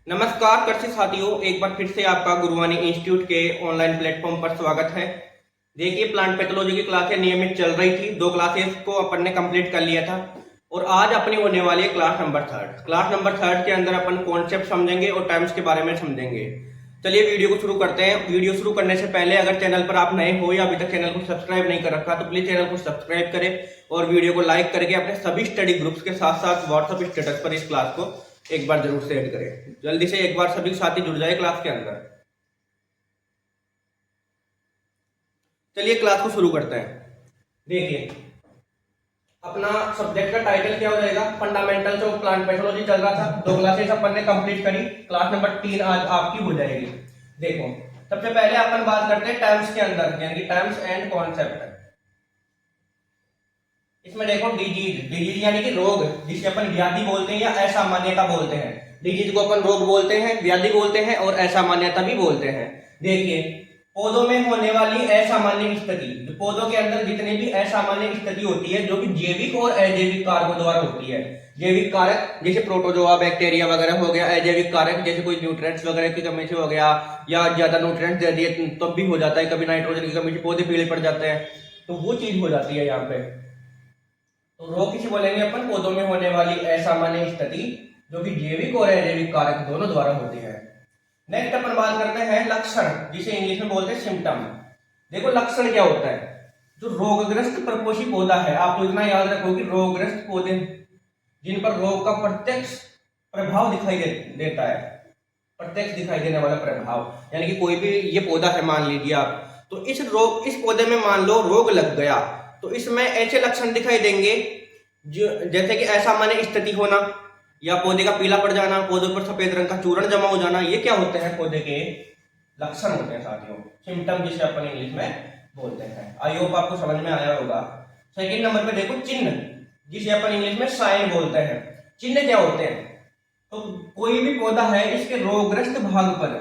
नमस्कार कृषि साथियों, एक बार फिर से आपका गुरुवाणी इंस्टीट्यूट के ऑनलाइन प्लेटफॉर्म पर स्वागत है। देखिए, प्लांट पैथोलॉजी की क्लासें नियमित चल रही थी। 2 क्लासेस को अपन ने कंप्लीट कर लिया था और आज अपनी होने वाली है क्लास नंबर 3। क्लास नंबर 3 के अंदर अपन कॉन्सेप्ट समझेंगे और टर्म्स के बारे में समझेंगे। चलिए वीडियो को शुरू करते हैं। वीडियो शुरू करने से पहले अगर चैनल पर आप नए हो या अभी तक चैनल को सब्सक्राइब नहीं कर रखा तो प्लीज चैनल को सब्सक्राइब करें और वीडियो को लाइक करके अपने सभी स्टडी ग्रुप्स के साथ साथ व्हाट्सएप स्टेटस पर इस क्लास को एक बार जरूर शेयर करें। जल्दी से एक बार सभी साथी जुड़ जाए क्लास के अंदर। चलिए क्लास को शुरू करते हैं। देखिए, अपना सब्जेक्ट का टाइटल क्या हो जाएगा? फंडामेंटल्स ऑफ प्लांट पैथोलॉजी चल रहा था। 2 क्लासेस अपन ने कंप्लीट करी। क्लास नंबर 3 आज आपकी हो जाएगी। देखो, सबसे पहले अपन बात करते हैं टर्म्स के अंदर, यानी कि टर्म्स एंड कॉन्सेप्ट। इसमें देखो, डिजीज यानी कि रोग, जिसे अपन व्याधि बोलते हैं या असामान्यता बोलते हैं। डिजीज को अपन रोग बोलते हैं, व्याधि बोलते हैं और असामान्यता भी बोलते हैं। देखिए, पौधों में होने वाली असामान्य स्थिति, पौधों के अंदर जितनी भी असामान्य स्थिति होती है जो कि जैविक और अजैविक कारकों द्वारा होती है। जैविक कारक जैसे प्रोटोजोआ, बैक्टीरिया वगैरह हो गया। अजैविक कारक जैसे कोई न्यूट्रिएंट्स वगैरह की कमी से हो गया या ज्यादा न्यूट्रिएंट्स दे दिए तब भी हो जाता है। कभी नाइट्रोजन की कमी से पौधे पीले पड़ जाते हैं, तो वो चीज हो जाती है यहाँ पे। तो रोग किसे बोलेंगे अपन? पौधों में होने वाली असामान्य स्थिति जो कि जैविक और अजैविक कारक दोनों द्वारा होती है। नेक्स्ट अपन बात करते हैं लक्षण, जिसे इंग्लिश में बोलते हैं सिम्टम। देखो, लक्षण क्या होता है? जो रोगग्रस्त परपोषी पौधा है, आप तो इतना याद रखो कि रोगग्रस्त पौधे जिन पर रोग का प्रत्यक्ष प्रभाव दिखाई देता है, प्रत्यक्ष दिखाई देने वाला प्रभाव, यानी कि कोई भी ये पौधा है मान लीजिए आप, तो इस पौधे में मान लो रोग लग गया तो इसमें ऐसे लक्षण दिखाई देंगे जो जैसे कि असामान्य स्थिति होना या पौधे का पीला पड़ जाना, पौधे पर सफेद रंग का चूर्ण जमा हो जाना। ये क्या होते हैं? पौधे के लक्षण होते हैं साथियों, सिम्टम जिसे अपन इंग्लिश में बोलते हैं। आई होप आपको समझ में आया होगा। सेकंड नंबर पे देखो चिन्ह, जिसे अपन इंग्लिश में साइन बोलते हैं। चिन्ह क्या होते हैं? तो कोई भी पौधा है, इसके रोगग्रस्त भाग पर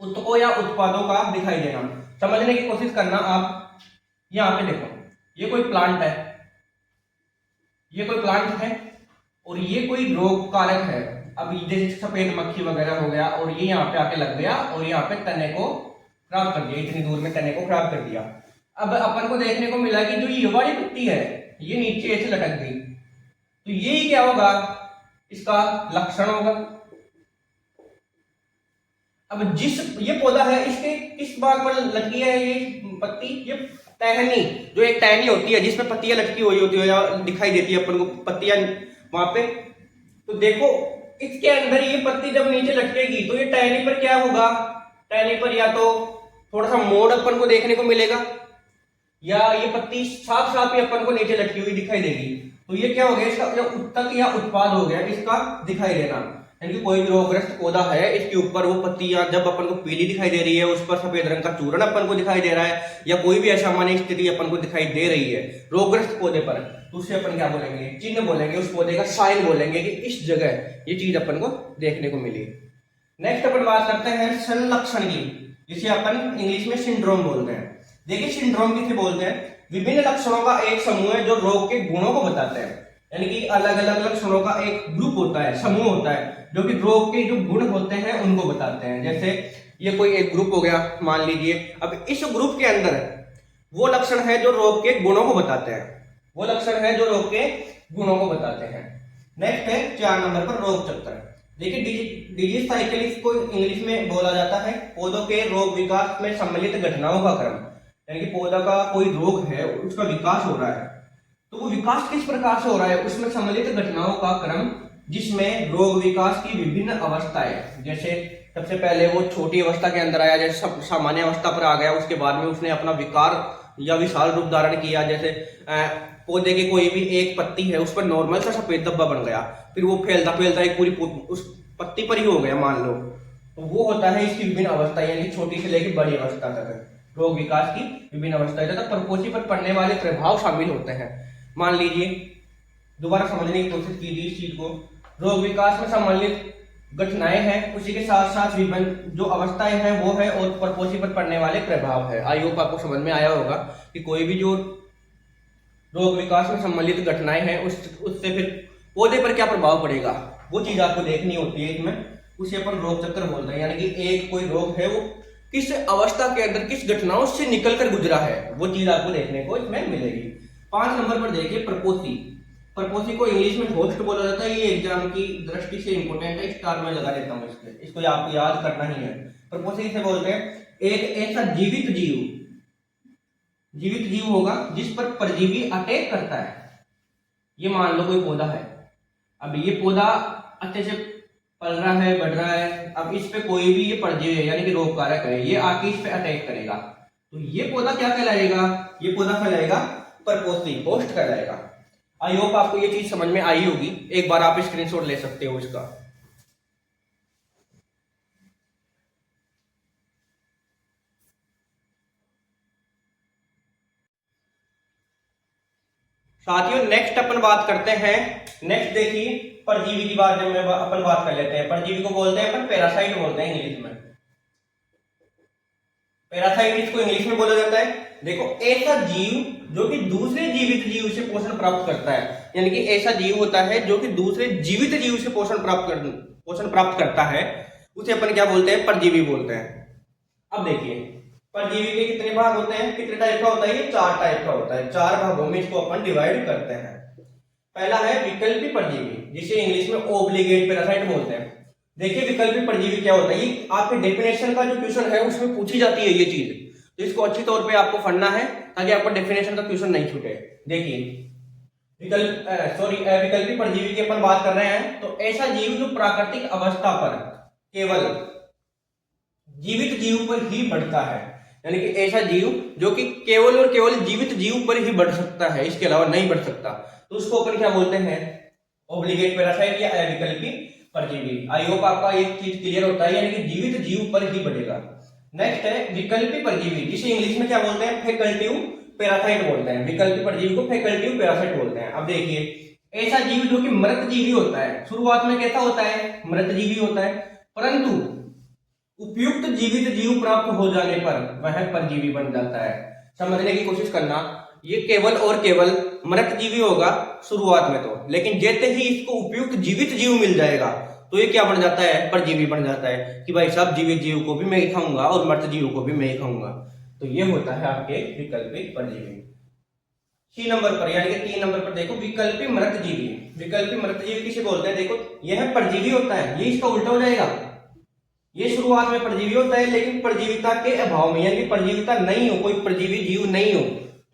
उत्तकों या उत्पादों का दिखाई देना। समझने की कोशिश करना आप। यहाँ पे देखो, ये कोई प्लांट है, ये कोई प्लांट है और ये कोई रोग कारक है। अब जैसे सफेद मक्खी वगैरह हो गया और ये यहाँ पे आके लग गया और यहाँ पे तने को खराब कर दिया, इतनी दूर में तने को खराब कर दिया। अब अपन को देखने को मिला कि जो ये वाली पत्ती है ये नीचे ऐसे लटक गई, तो ये क्या होगा? इसका लक्षण होगा। अब जिस ये पौधा है, इसके किस भाग पर लटकी है ये पत्ती? ये टहनी, जो एक टहनी होती है जिसमें पत्तियां लटकी हुई होती है या दिखाई देती है अपन को पत्तियां वहां पे। तो देखो, इसके अंदर ये पत्ती जब नीचे लटकेगी तो ये टहनी पर क्या होगा? टहनी पर या तो थोड़ा सा मोड़ अपन को देखने को मिलेगा या ये पत्ती साफ साफ ही अपन को नीचे लटकी हुई दिखाई देगी। तो ये क्या हो गया? इसका जो उत्तक या उत्पाद हो गया इसका दिखाई देना। यानी कि कोई भी रोगग्रस्त पौधा है, इसके ऊपर वो पत्तियां जब अपन को पीली दिखाई दे रही है, उस पर सफेद रंग का चूर्ण अपन को दिखाई दे रहा है या कोई भी असामान्य स्थिति अपन को दिखाई दे रही है रोगग्रस्त पौधे पर, तो उसे अपन क्या बोलेंगे? चिन्ह बोलेंगे, उस पौधे का साइन बोलेंगे कि इस जगह ये चीज अपन को देखने को मिली। नेक्स्ट अपन बात करते हैं संलक्षण की, जिसे अपन इंग्लिश में सिंड्रोम बोलते हैं। देखिए, सिंड्रोम किसे बोलते हैं? विभिन्न लक्षणों का एक समूह है जो रोग के गुणों को बताते हैं। यानी कि अलग अलग लक्षणों का एक ग्रुप होता है, समूह होता है जो कि रोग के जो गुण होते हैं उनको बताते हैं। जैसे ये कोई एक ग्रुप हो गया मान लीजिए। अब इस ग्रुप के अंदर वो लक्षण है जो रोग के गुणों को बताते हैं, वो लक्षण है जो रोग के गुणों को बताते हैं। नेक्स्ट है 4 नंबर पर रोग चक्र। देखिए, डिजीज साइकिल इसको इंग्लिश में बोला जाता है पौधों के रोग विकास में सम्मिलित घटनाओं का क्रम। यानी कि पौधा का कोई रोग है, उसका विकास हो रहा है, तो वो विकास किस प्रकार से हो रहा है? उसमें सम्मिलित घटनाओं का क्रम, जिसमें रोग विकास की विभिन्न अवस्थाएं, जैसे सबसे पहले वो छोटी अवस्था के अंदर आया, जैसे सामान्य अवस्था पर आ गया, उसके बाद में उसने अपना विकार या विशाल रूप धारण किया। जैसे पौधे की कोई भी एक पत्ती है, उस पर नॉर्मल सा सफेद धब्बा बन गया, फिर वो फैलता फैलता एक पूरी उस पत्ती पर ही हो गया मान लो। तो वो होता है इसकी विभिन्न अवस्था, यानी छोटी से लेकर बड़ी अवस्था तक रोग विकास की विभिन्न अवस्थाएं तथा परपोषी पर पड़ने वाले प्रभाव शामिल होते हैं। मान लीजिए, दोबारा समझने की कोशिश कीजिए इस चीज को। रोग विकास में सम्मिलित घटनाएं हैं, उसी के साथ साथ विभिन्न जो अवस्थाएं हैं वो है और परपोषी पर पड़ने वाले प्रभाव है। आई होप आपको समझ में आया होगा कि कोई भी जो रोग विकास में सम्मिलित घटनाएं हैं उससे फिर पौधे पर क्या प्रभाव पड़ेगा, वो चीज आपको देखनी होती है इसमें। उसे अपन रोग चक्कर बोलते हैं। यानी कि एक कोई रोग है वो किस अवस्था के अंदर किस घटनाओं से निकल कर गुजरा है, वो चीज आपको देखने को इसमें मिलेगी। 5 नंबर पर देखिए प्रपोसी। प्रपोसी को इंग्लिश में होस्ट बोला जाता है। ये एग्जाम की दृष्टि से इंपोर्टेंट है, स्टार में लगा देता हूँ इसको आपको याद करना ही है। प्रपोसी किसे बोलते हैं? एक ऐसा जीवित जीव होगा जिस पर परजीवी अटैक करता है। ये मान लो कोई पौधा है, अब ये पौधा अच्छे से पल रहा है, बढ़ रहा है, अब इस पे कोई भी ये परजीवी है यानी कि रोग कारक है, ये आके इस पे अटैक करेगा, तो ये पौधा क्या कहलाएगा? ये पौधा कहलाएगा परपोसी, होस्ट कहलाएगा। आई होप आपको ये चीज समझ में आई होगी। एक बार आप स्क्रीनशॉट ले सकते हो इसका। साथियों नेक्स्ट अपन बात करते हैं। नेक्स्ट देखिए परजीवी की बात, जब अपन बात कर लेते हैं, परजीवी को बोलते हैं अपन पैरासाइट बोलते हैं इंग्लिश में। पैरासाइट इसको इंग्लिश में बोला जाता है। देखो ऐसा जीव जो कि दूसरे जीवित जीव से पोषण प्राप्त करता है, यानी कि ऐसा जीव होता है जो कि दूसरे जीवित जीव से पोषण प्राप्त करता है, उसे अपन क्या बोलते हैं? परजीवी बोलते हैं। अब देखिए परजीवी के कितने भाग होते हैं, कितने टाइप का होता है? ये 4 टाइप का होता है। 4 भागों में इसको अपन डिवाइड करते हैं। पहला है विकल्पी परजीवी, जिसे इंग्लिश में ओब्लिगेट पैरासाइट बोलते हैं। देखिए विकल्पी परजीवी क्या होता है, ये आपके डेफिनेशन का जो क्वेश्चन है उसमें पूछी जाती है ये चीज, तो इसको अच्छी तौर पे आपको पढ़ना है ताकि आपको डेफिनेशन का क्वेश्चन नहीं छूटे। देखिए विकल्पी परजीवी की अपन बात कर रहे हैं, तो ऐसा जीव जो प्राकृतिक अवस्था पर केवल जीवित जीव पर ही बढ़ता है, यानी कि ऐसा जीव जो कि केवल और केवल जीवित जीव पर ही बढ़ सकता है, इसके अलावा नहीं बढ़ सकता, तो उसको अपन क्या बोलते हैं? ओब्लिगेट पैरासाइट या विकल्पी परजीवी। आई होप आपका एक चीज क्लियर होता है, यानी कि जीवित जीव पर ही बढ़ेगा। नेक्स्ट है विकल्पी परजीवी, जिसे इंग्लिश में क्या बोलते हैं? फैकल्टिव पैरासाइट बोलते हैं। विकल्पी परजीवी को फैकल्टिव पैरासाइट बोलते हैं। अब देखिए ऐसा जीव जो कि मृत जीवी होता है, शुरुआत में कैसा होता है? मृत जीवी होता है, परंतु उपयुक्त जीवित जीव प्राप्त हो जाने पर वह परजीवी बन जाता है। समझने की कोशिश करना, ये केवल और केवल मृत जीवी होगा शुरुआत में तो, लेकिन जैसे ही इसको उपयुक्त जीवित जीव मिल जाएगा तो ये क्या बन जाता है? परजीवी बन जाता है कि भाई साहब जीवित जीव को भी मैं ही खाऊंगा और मृत जीव को भी मैं ही खाऊंगा। तो ये होता है आपके विकल्पी परजीवी। 3 नंबर पर, यानी कि 3 नंबर पर देखो विकल्पी मृत जीवी। विकल्पी मृत जीवी किसे बोलते हैं? देखो यह परजीवी होता है, ये इसका उल्टा हो जाएगा। ये शुरुआत में परजीवी होता है, लेकिन परजीविता के अभाव में, यानी परजीविता नहीं हो, कोई परजीवी जीव नहीं हो,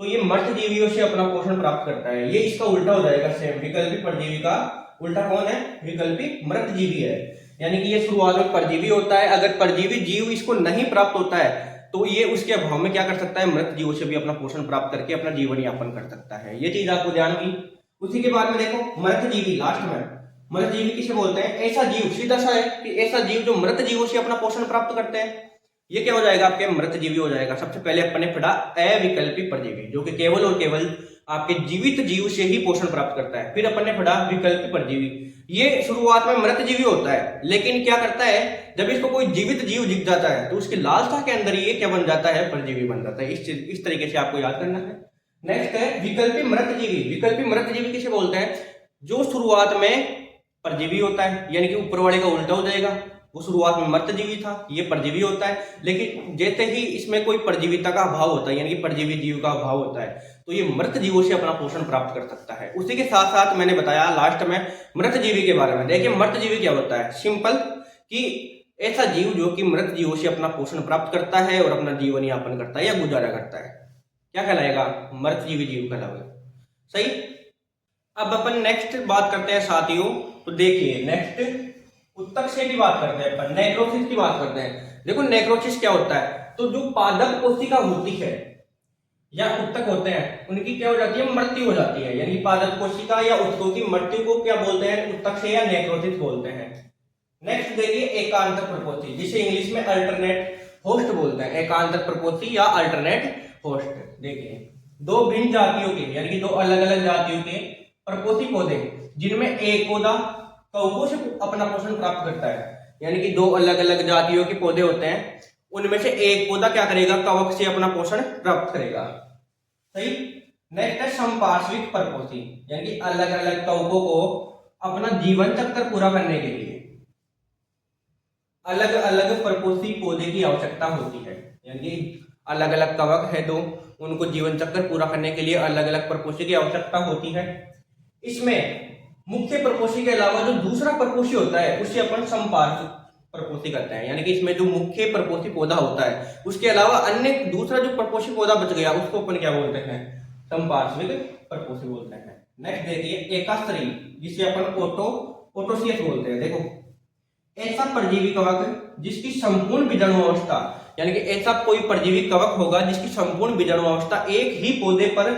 तो ये मृत जीवियों से अपना पोषण प्राप्त करता है। ये इसका उल्टा हो जाएगा सेम। विकल्पी परजीवी का उल्टा कौन है? विकल्पी मृत जीवी है। यानी कि ये शुरुआत में परजीवी होता है, अगर परजीवी जीव इसको नहीं प्राप्त होता है तो ये उसके अभाव में क्या कर सकता है? मृत जीवों से भी अपना पोषण प्राप्त करके अपना जीवन यापन कर सकता है। ये चीज आपको ध्यान हुई। उसी के बाद में देखो मृत जीवी, लास्ट में मृत जीवी किसे बोलते हैं? ऐसा जीव, सीधा सा है कि ऐसा जीव जो मृत जीवों से अपना पोषण प्राप्त करते हैं, ये क्या हो जाएगा? आपके मृत जीवी हो जाएगा। सबसे पहले अपने पढ़ा अविकल्पी परजीवी, जो कि केवल और केवल आपके जीवित जीव से ही पोषण प्राप्त करता है। फिर अपन ने पढ़ा विकल्पी परजीवी, ये शुरुआत में मृत जीवी होता है, लेकिन क्या करता है? जब इसको कोई जीवित जीव दिख जाता है तो उसकी लालसा के अंदर ये क्या बन जाता है? परजीवी बन जाता है। इस तरीके से आपको याद करना है। नेक्स्ट है विकल्पी मृत जीवी। विकल्पी मृत जीवी किसे बोलते हैं? जो शुरुआत में परजीवी होता है, यानी कि ऊपर वाले का उल्टा हो जाएगा। वो शुरुआत में मृत जीवी था, ये परजीवी होता है, लेकिन जैसे ही इसमें कोई परजीविता का अभाव होता है, यानी कि परजीवी जीव का अभाव होता है, तो ये मृत जीवों से अपना पोषण प्राप्त कर सकता है। उसी के साथ साथ मैंने बताया लास्ट में मृत जीवी के बारे में। देखिए मृत जीवी क्या होता है? सिंपल कि ऐसा जीव जो कि मृत जीवों से अपना पोषण प्राप्त करता है और अपना जीवन यापन करता है या गुजारा करता है, क्या कहलाएगा? मृत जीवी जीव कहलाएगा। सही। अब अपन नेक्स्ट बात करते हैं साथियों, तो देखिए नेक्स्ट उत्तक से की बात करते हैं अपन, नेक्रोसिस की बात करते हैं। देखो नेक्रोसिस क्या होता है? तो जो पादप कोशिका होती है या उत्तक होते हैं, उनकी क्या हो जाती है? मृत्यु हो जाती है। यानी पादप कोशिका या उत्तकों की मृत्यु को क्या बोलते हैं? उत्तक से या नेक्रोसिस बोलते हैं। नेक्स्ट देखिए एकांतर प्रपोसी, जिसे इंग्लिश में अल्टरनेट होस्ट बोलते हैं। एकांतर प्रपोसी या अल्टरनेट होस्ट। देखिए दो भिन्न जातियों के, यानी कि दो अलग अलग जातियों के प्रपोसी पौधे, जिनमें एक पौधा कवकों से अपना पोषण प्राप्त करता है, यानी कि दो अलग अलग जातियों के पौधे होते हैं, उनमें से एक पौधा क्या करेगा? कवक से अपना पोषण प्राप्त करेगा। सही। नेक्स्ट है संपार्श्विक परपोसी, यानी कि अलग अलग कवकों को अपना जीवन चक्र पूरा करने के लिए अलग अलग परपोषी पौधे की आवश्यकता होती है, यानी अलग अलग कवक है दो, उनको जीवन चक्र पूरा करने के लिए अलग अलग परपोषी की आवश्यकता होती है। इसमें मुख्य परपोषी के अलावा जो दूसरा परपोषी होता है उसे अपन समपार्श्विक परपोषी कहते हैं, यानी कि इसमें जो मुख्य परपोषी पौधा होता है उसके अलावा अन्य दूसरा जो परपोषी पौधा बच गया उसको अपन क्या बोलते हैं, समपार्श्विक परपोषी बोलते हैं। नेक्स्ट देखिए एकाश्रयी, जिसे अपन ओटोसियस बोलते हैं। देखो ऐसा परजीवी कवक जिसकी संपूर्ण बीजाणु अवस्था, यानी कि ऐसा कोई परजीवी कवक होगा जिसकी संपूर्ण बीजाणु अवस्था एक ही पौधे पर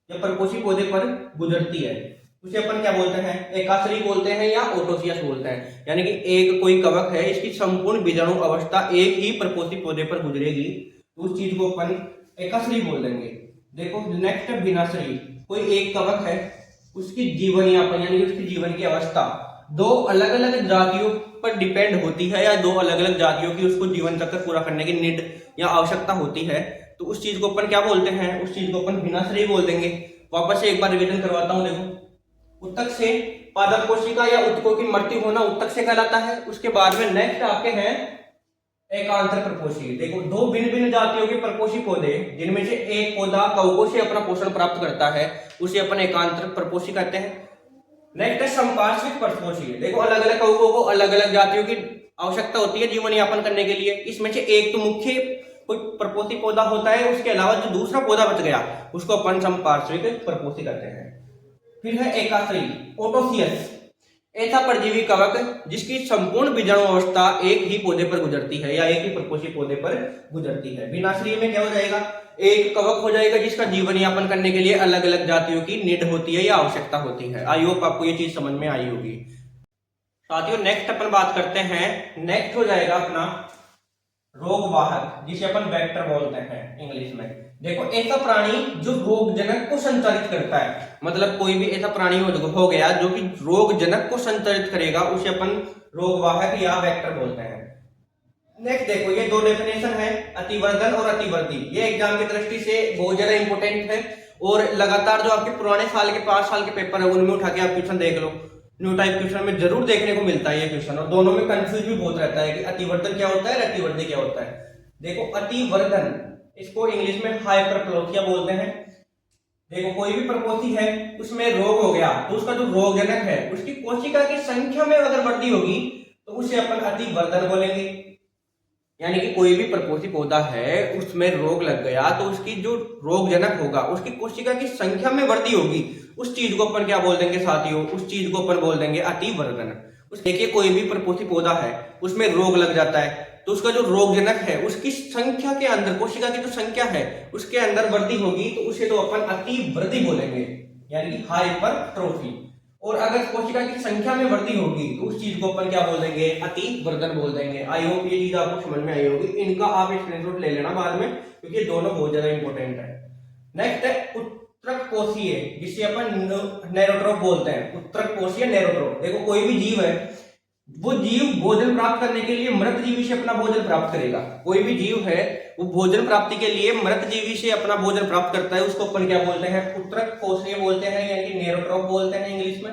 या परपोषी पौधे पर गुजरती है, उसे अपन क्या बोलते हैं, एकाश्रयी बोलते हैं या ओटोसियस बोलते हैं। यानी कि एक कोई कवक है इसकी संपूर्ण बीजाणु अवस्था एक ही परपोषी पौधे पर गुजरेगी तो उस चीज को अपन एकाश्रयी बोल देंगे। देखो नेक्स्ट है बिनाश्रयी, कोई एक कवक है उसकी जीवन यापन यानी उसकी जीवन की अवस्था दो अलग अलग जातियों पर डिपेंड होती है या दो अलग अलग जातियों की उसको जीवन चक्र पूरा करने की नीड या आवश्यकता होती है, तो उस चीज को अपन क्या बोलते हैं, उस चीज को अपन बिनाश्रयी बोल देंगे। वापस से एक बार रिवीजन करवाता हूं। देखो उत्तक से पादप कोशिका या उत्तकों की मृत्यु होना उत्तक से कहलाता है। उसके बाद में नेक्स्ट आपके हैं एकांतर परपोषी। देखो दो भिन्न भिन्न जातियों के परपोषी पौधे जिनमें से एक पौधा कवकों से अपना पोषण प्राप्त करता है उसे अपन एकांतर परपोषी कहते हैं। नेक्स्ट है समपार्श्विक परपोषी। देखो अलग अलग कवकों को अलग अलग जातियों की आवश्यकता होती है जीवन यापन करने के लिए। इसमें से एक तो मुख्य कोई परपोषी पौधा होता है, उसके अलावा जो दूसरा पौधा बच गया उसको अपन समपार्श्विक परपोषी कहते हैं। फिर है एकाश्रयी ओटोसियस, ऐसा परजीवी कवक जिसकी संपूर्ण बीजाणु अवस्था एक ही पौधे पर गुजरती है या एक ही परपोषी पौधे पर गुजरती है। बिनाश्रयी में क्या हो जाएगा, एक कवक हो जाएगा जिसका जीवन यापन करने के लिए अलग अलग जातियों की नीड होती है या आवश्यकता होती है। आई होप आपको ये चीज समझ में आई होगी। साथियों नेक्स्ट अपन बात करते हैं, नेक्स्ट हो जाएगा अपना रोगवाहक जिसे अपन वेक्टर बोलते हैं इंग्लिश में। देखो ऐसा प्राणी जो रोगजनक को संचारित करता है, मतलब कोई भी ऐसा प्राणी हो गया जो कि रोगजनक को संचारित करेगा उसे अपन रोगवाहक या वेक्टर बोलते हैं। नेक्स्ट देखो ये दो डेफिनेशन है, अतिवर्धन और अतिवृद्धि। ये एग्जाम की दृष्टि से बहुत ज्यादा इंपॉर्टेंट है और लगातार जो आपके पुराने साल के 5 साल के पेपर है उनमें उठा के आप क्वेश्चन देख लो, न्यू टाइप क्वेश्चन में जरूर देखने को मिलता है ये क्वेश्चन। और दोनों में कंफ्यूज भी बहुत रहता है कि अतिवर्धन क्या होता है, अतिवृद्धि क्या होता है। देखो अतिवर्धन इसको इंग्लिश में हाइपरप्लोथिया बोलते हैं। देखो कोई भी परपोषी है उसमें रोग हो गया तो उसका जो रोगजनक है उसकी कोशिका की संख्या में अगर वृद्धि होगी तो उसे अपन अतिवर्धन बोलेंगे। यानी कि कोई भी परपोषी पौधा है उसमें रोग लग गया तो उसकी जो रोगजनक होगा उसकी कोशिका की संख्या में वृद्धि होगी, उस चीज को अपन क्या बोल देंगे साथियों, उस चीज को अपन बोल देंगे अतिवर्धन। देखिए कोई भी परपोषी पौधा है उसमें रोग लग जाता है तो उसका जो रोगजनक है उसकी संख्या के अंदर, कोशिका की जो संख्या है उसके अंदर वृद्धि होगी तो उसे तो अपन अतिवृद्धि बोलेंगे, यानी कि हाइपरट्रोफी। और अगर कोशिका की संख्या में वृद्धि होगी तो उस चीज को अपन क्या बोल देंगे, अतिवर्धन बोल देंगे। आई होप ये चीज आपको समझ में आई होगी। इनका आप स्क्रीनशॉट ले लेना बाद में क्योंकि ये दोनों बहुत ज्यादा इंपॉर्टेंट है। नेक्स्ट है उत्तरक कोशीय जिसे अपन नेरोट्रोफ बोलते हैं, उत्तरक कोशीय नेरोट्रोफ। देखो कोई भी जीव है वो जीव भोजन प्राप्त करने के लिए मृत जीवी से अपना भोजन प्राप्त करेगा। कोई भी जीव है वो भोजन प्राप्ति के लिए मृत जीवी से अपना भोजन प्राप्त करता है, उसको अपन क्या बोलते हैं, उत्तरक कोशीय बोलते हैं, यानी कि नेरोट्रोफ बोलते हैं इंग्लिश में।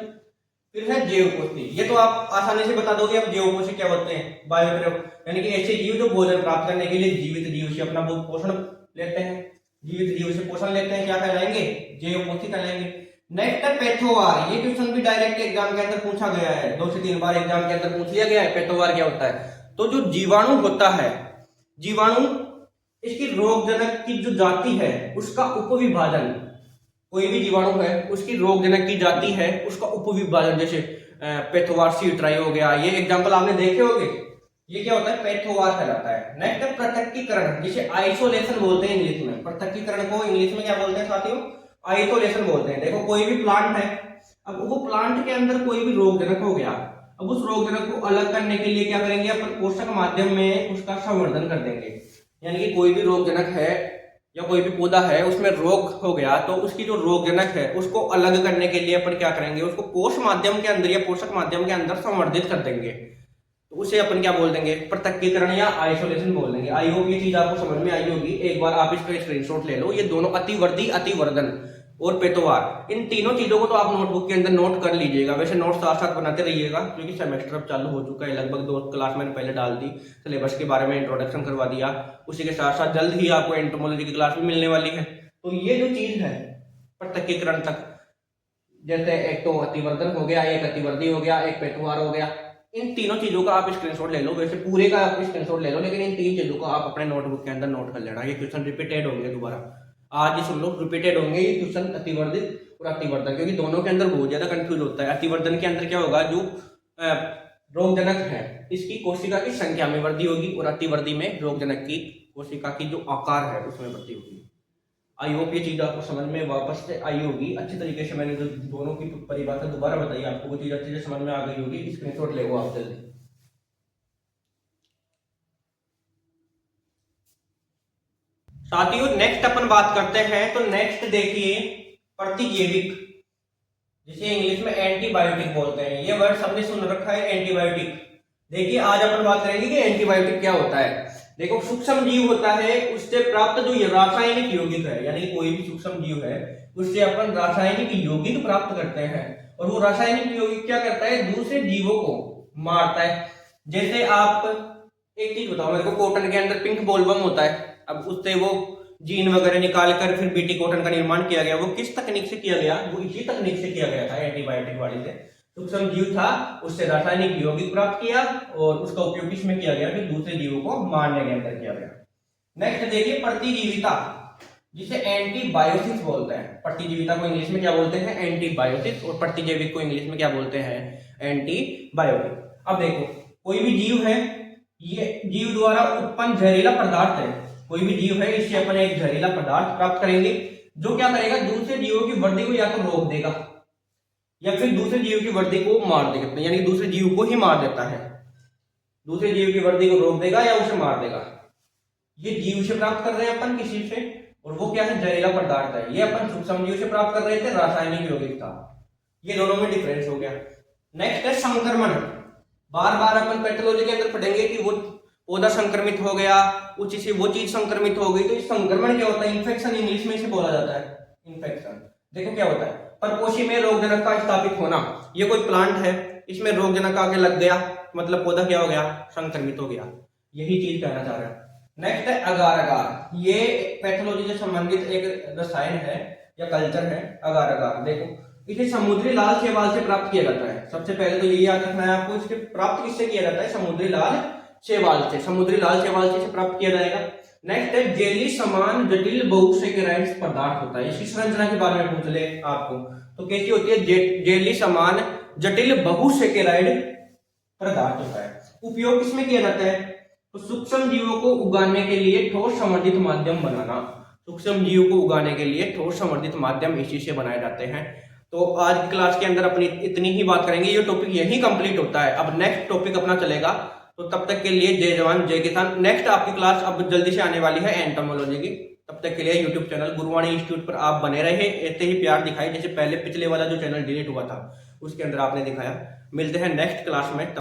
फिर है जैवकोशी, ये तो आप आसानी से बता दोगे अब जैवकोशी क्या होते हैं, बायोट्रोफ, यानी कि ऐसे जीव जो भोजन प्राप्त करने के लिए जीवित जीव से अपना पोषण लेते हैं, जीवित जीव से पोषण लेते हैं, क्या कहलाएंगे, जैवकोशी कहलाएंगे। नेक्स्ट है पैथोवार, ये क्वेश्चन भी डायरेक्ट एग्जाम के अंदर पूछा गया है, 2 से 3 बार एग्जाम के अंदर पूछ लिया गया है। पैथोवार क्या होता है, तो जो जीवाणु होता है, जीवाणु इसकी रोगजनक की जो जाति है उसका उपविभाजन, कोई भी जीवाणु है उसकी रोगजनक की जाति है उसका उपविभाजन, जैसे पैथोवार सीट्राई हो गया, ये एग्जाम्पल आपने देखे होंगे, ये क्या होता है, पैथोवार कहलाता है। नेक्स्ट है पृथक्कीकरण जिसे आइसोलेशन बोलते हैं इंग्लिश में। पृथक्कीकरण को इंग्लिश में क्या बोलते हैं साथियों, आइसोलेशन बोलते हैं। देखो कोई भी प्लांट है, अब वो प्लांट के अंदर कोई भी रोगजनक हो गया, अब उस रोगजनक को अलग करने के लिए क्या करेंगे, अपन पोषक माध्यम में उसका संवर्धन कर देंगे। यानी कि कोई भी रोगजनक है या कोई भी पौधा है उसमें रोग हो गया तो उसकी जो रोगजनक है उसको अलग करने के लिए अपन क्या करेंगे, उसको पोषक माध्यम के अंदर या पोषक माध्यम के अंदर संवर्धित कर देंगे, तो उसे अपन क्या बोल देंगे, पृथक्कीकरण या आइसोलेशन बोल देंगे। आई होप ये चीज आपको समझ में आई होगी। एक बार आप इसका स्क्रीनशॉट ले लो, ये दोनों अतिवृद्धि अतिवर्धन और पेटोवार। इन तीनों चीजों को तो आप नोटबुक के अंदर नोट कर लीजिएगा। वैसे नोट साथ साथ बनाते रहिएगा क्योंकि सेमेस्टर अब चालू हो चुका है, लगभग 2 क्लास मैंने पहले डाल दी, सिलेबस के बारे में इंट्रोडक्शन करवा दिया। उसी के साथ साथ जल्द ही आपको एंटोमोलॉजी की क्लास भी मिलने वाली है। तो ये जो चीज है पृथक्कीकरण तक, जैसे एक तो अतिवर्धन हो गया, एक अतिवर्धी हो गया, एक पेटवार हो गया, इन तीनों चीजों का आप स्क्रीनशॉट ले लो। वैसे पूरे का आप स्क्रीनशॉट ले लो, लेकिन इन 3 चीजों को आप अपने नोटबुक के अंदर नोट कर लेना। ये क्वेश्चन रिपीटेड होंगे, दोबारा आज ही सुन लो, रिपीटेड होंगे ये क्वेश्चन अतिवर्धित और अतिवर्धन, क्योंकि दोनों के अंदर बहुत ज्यादा कंफ्यूज होता है। अतिवर्धन के अंदर क्या होगा, जो रोगजनक है इसकी कोशिका की संख्या में वृद्धि होगी, और अतिवर्धी में रोगजनक की कोशिका की जो आकार है उसमें वृद्धि होगी। आई होप ये चीज आपको समझ में वापस से आई होगी अच्छी तरीके से। मैंने जो दोनों की परिभाषा दोबारा बताई आपको, वो चीज अच्छे से समझ में आ गई होगी। स्क्रीनशॉट ले आप जल्दी। साथियों नेक्स्ट अपन बात करते हैं, तो नेक्स्ट देखिए प्रतिजैविक, जिसे इंग्लिश में एंटीबायोटिक बोलते हैं। ये वर्ड सबने सुन रखा है, एंटीबायोटिक। देखिए आज अपन बात करेंगे कि एंटीबायोटिक क्या होता है। देखो सूक्ष्म जीव होता है, उससे प्राप्त जो रासायनिक यौगिक है, यानी कोई भी सूक्ष्म जीव है उससे अपन रासायनिक यौगिक प्राप्त करते हैं, और वो रासायनिक यौगिक क्या करता है, दूसरे जीवों को मारता है। जैसे आप एक चीज बताओ मेरे को, कॉटन के अंदर पिंक बोलवर्म होता है, अब उससे वो जीन वगैरह निकालकर फिर बीटी कॉटन का निर्माण किया गया। वो किस तकनीक से किया गया, वो इसी तकनीक से किया गया था, एंटीबायोटिक वाली से। सूक्ष्म जीव था, उससे रासायनिक यौगिक प्राप्त किया और उसका उपयोग किसमें किया गया, फिर दूसरे जीवों को मारने के अंदर किया गया। नेक्स्ट देखिए प्रतिजीविता, जिसे एंटीबायोसिस बोलते हैं। प्रतिजीविता को इंग्लिश में क्या बोलते हैं, एंटीबायोसिस, और प्रतिजैविक को इंग्लिश में क्या बोलते हैं, एंटीबायोटिक। अब देखो कोई भी जीव है, ये जीव द्वारा उत्पन्न जहरीला पदार्थ है, कोई भी जीव है इससे अपन एक जहरीला पदार्थ प्राप्त करेंगे, जो क्या करेगा, दूसरे जीवों की वृद्धि को या तो रोक देगा या फिर दूसरे जीव की वृद्धि को मार देगा, यानी दूसरे जीव को ही मार देता है। दूसरे जीव की वृद्धि को रोक देगा या उसे मार देगा। ये जीव से प्राप्त कर रहे हैं अपन किसी से, और वो क्या है, जहरीला पदार्थ है। ये अपन सूक्ष्म जीव से प्राप्त कर रहे थे, रासायनिक यौगिक था। ये दोनों में डिफरेंस हो गया। नेक्स्ट है संक्रमण। बार बार अपन पैथोलॉजी के अंदर पढ़ेंगे कि वो पौधा संक्रमित हो गया, उसी से वो चीज संक्रमित हो गई। तो इस संक्रमण क्या होता है, इन्फेक्शन इंग्लिश में इसे बोला जाता है, इन्फेक्शन। देखो क्या होता है, परपोषी में रोगजनक का स्थापित होना। ये कोई प्लांट है, इसमें रोगजनक आके लग गया, मतलब पौधा क्या हो गया, संक्रमित हो गया। यही चीज कहना चाह रहा है। नेक्स्ट है अगार अगार। ये पैथोलॉजी से संबंधित एक रसायन है या कल्चर है, अगार अगार। देखो इसे समुद्री लाल शैवाल से प्राप्त किया जाता है। सबसे पहले तो ये याद रखना है आपको, इसके प्राप्त किससे किया जाता है, समुद्री लाल शैवाल से। समुद्री लाल शैवाल से प्राप्त किया जाएगा। नेक्स्ट है जेली समान जटिल बहुसेकेराइड्स पदार्थ होता है। इसकी संरचना के बारे में पूछ ले आपको तो कैसी होती है, जेली समान जटिल बहुसेकेराइड पदार्थ होता है। उपयोग किसमें किया जाता है, तो सूक्ष्म जीवों को उगाने के लिए ठोस संवर्धित माध्यम बनाना। सूक्ष्म जीव को उगाने के लिए ठोस संवर्धित माध्यम इसी से बनाए जाते हैं। तो आज की क्लास के अंदर अपनी इतनी ही बात करेंगे, ये टॉपिक यही कंप्लीट होता है। अब नेक्स्ट टॉपिक अपना चलेगा, तो तब तक के लिए जय जवान जय किसान। नेक्स्ट आपकी क्लास अब जल्दी से आने वाली है एंटोमोलॉजी की। तब तक के लिए यूट्यूब चैनल गुरुवाणी इंस्टीट्यूट पर आप बने रहे, ऐसे ही प्यार दिखाई जैसे पहले पिछले वाला जो चैनल डिलीट हुआ था उसके अंदर आपने दिखाया। मिलते हैं नेक्स्ट क्लास में।